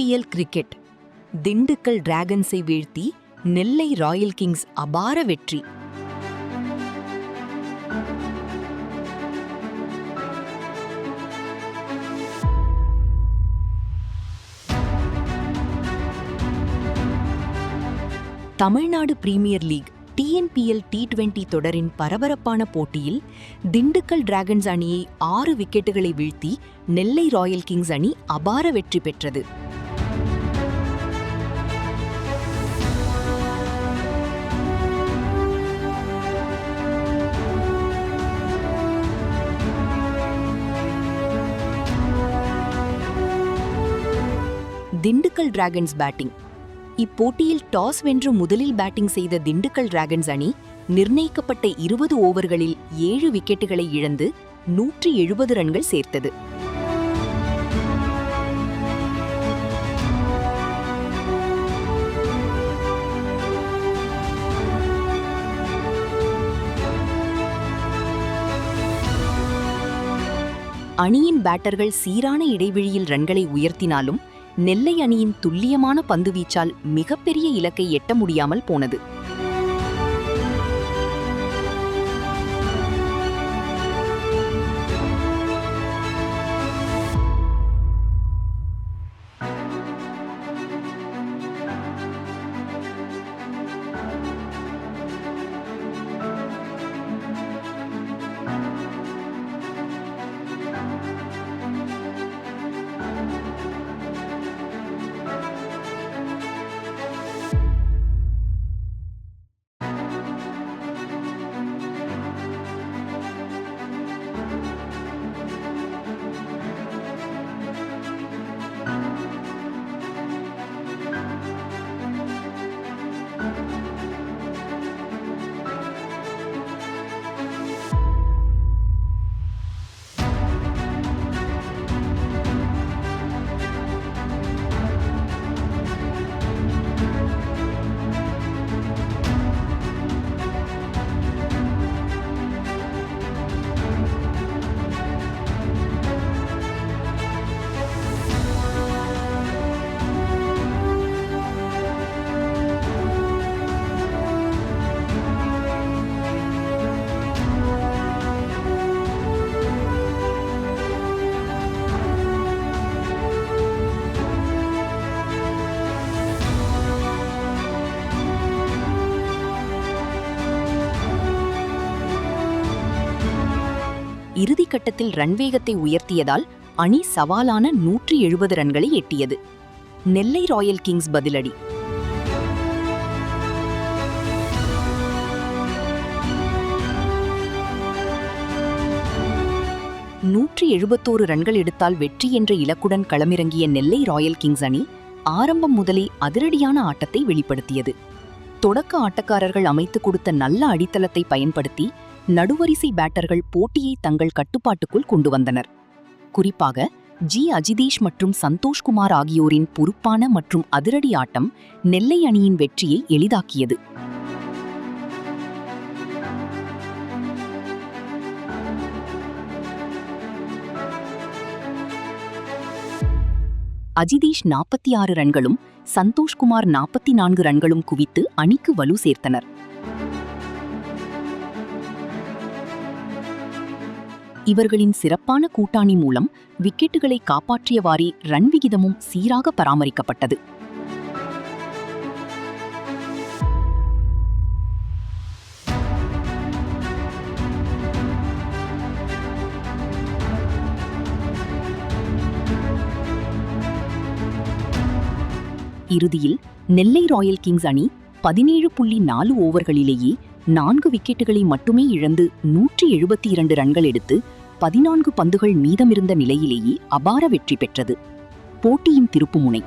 IPL cricket Dindigul டிராகன்ஸை வீழ்த்தி நெல்லை Royal Kings அபார வெற்றி. Tamil Nadu premier league TNPL T20 தொடரின் பரபரப்பான போட்டியில் திண்டுக்கல் டிராகன்ஸ் அணியை 6 விக்கெட்டுகளை வீழ்த்தி நெல்லை ராயல் கிங்ஸ் அணி அபார வெற்றி பெற்றது. Dindigul dragons batting. இப்போட்டியில் டாஸ் வென்று முதலில் பேட்டிங் செய்த திண்டுக்கல் டிராகன்ஸ் அணி நிர்ணயிக்கப்பட்ட 20 ஓவர்களில் 7 விக்கெட்டுகளை இழந்து 170 ரன்கள் சேர்த்தது. அணியின் பேட்டர்கள் சீரான இடைவெளியில் ரன்களை உயர்த்தினாலும் நெல்லை அணியின் துல்லியமான பந்துவீச்சால் மிகப்பெரிய இலக்கை எட்ட முடியாமல் போனது. இறுதிக்கட்டத்தில் ரன் வேகத்தை உயர்த்தியதால் அணி சவாலான 170 ரன்களை எட்டியது. நெல்லை ராயல் கிங்ஸ் பதிலடி. ரன்கள் எடுத்தால் வெற்றி என்ற இலக்குடன் களமிறங்கிய நெல்லை ராயல் கிங்ஸ் அணி ஆரம்பம் முதலே அதிரடியான ஆட்டத்தை வெளிப்படுத்தியது. தொடக்க ஆட்டக்காரர்கள் அமைத்துக் கொடுத்த நல்ல அடித்தளத்தை பயன்படுத்தி நடுவரிசை பேட்டர்கள் போட்டியை தங்கள் கட்டுப்பாட்டுக்குள் கொண்டு வந்தனர். குறிப்பாக அஜிதீஷ் மற்றும் சந்தோஷ்குமார் ஆகியோரின் பொறுப்பான மற்றும் அதிரடி ஆட்டம் நெல்லை அணியின் வெற்றியை எளிதாக்கியது. அஜிதீஷ் 46 ரன்களும் சந்தோஷ்குமார் 44 ரன்களும் குவித்து அணிக்கு வலு சேர்த்தனர். இவர்களின் சிறப்பான கூட்டாணி மூலம் விக்கெட்டுகளை காப்பாற்றியவாறே ரன் விகிதமும் சீராக பராமரிக்கப்பட்டது. இறுதியில் நெல்லை ராயல் கிங்ஸ் அணி 17.4 ஓவர்களிலேயே 4 விக்கெட்டுகளை மட்டுமே இழந்து 172 ரன்கள் எடுத்து 14 பந்துகள் மீதமிருந்த நிலையிலேயே அபார வெற்றி பெற்றது. போட்டியின் திருப்புமுனை.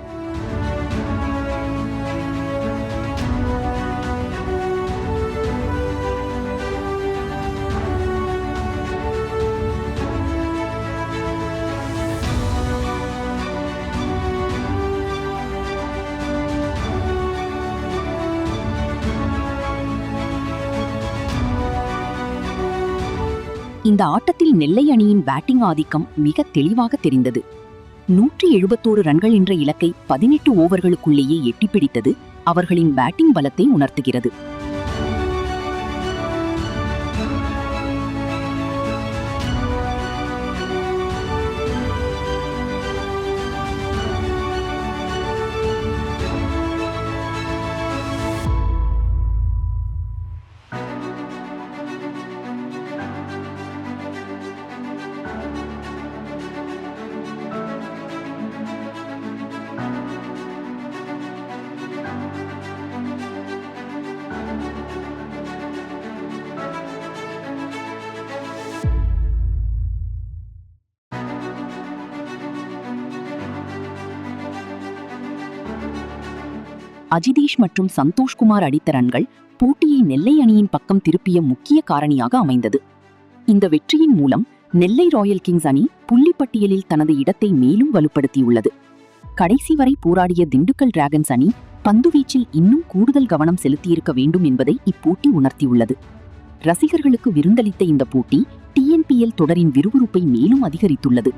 இந்த ஆட்டத்தில் நெல்லை அணியின் பேட்டிங் ஆதிக்கம் மிக தெளிவாக தெரிந்தது. 171 ரன்கள் என்ற இலக்கை 18 ஓவர்களுக்குள்ளேயே எட்டிப்பிடித்தது அவர்களின் பேட்டிங் பலத்தை உணர்த்துகிறது. அஜிதேஷ் மற்றும் சந்தோஷ்குமார் அடித்த ரன்கள் போட்டியை நெல்லை அணியின் பக்கம் திருப்பிய முக்கிய காரணியாக அமைந்தது. இந்த வெற்றியின் மூலம் நெல்லை ராயல் கிங்ஸ் அணி புள்ளிப்பட்டியலில் தனது இடத்தை மேலும் வலுப்படுத்தியுள்ளது. கடைசி வரை போராடிய திண்டுக்கல் டிராகன்ஸ் அணி பந்துவீச்சில் இன்னும் கூடுதல் கவனம் செலுத்தியிருக்க வேண்டும் என்பதை இப்போட்டி உணர்த்தியுள்ளது. ரசிகர்களுக்கு விருந்தளித்த இந்த போட்டி TNPL தொடரின் விறுவிறுப்பை மேலும் அதிகரித்துள்ளது.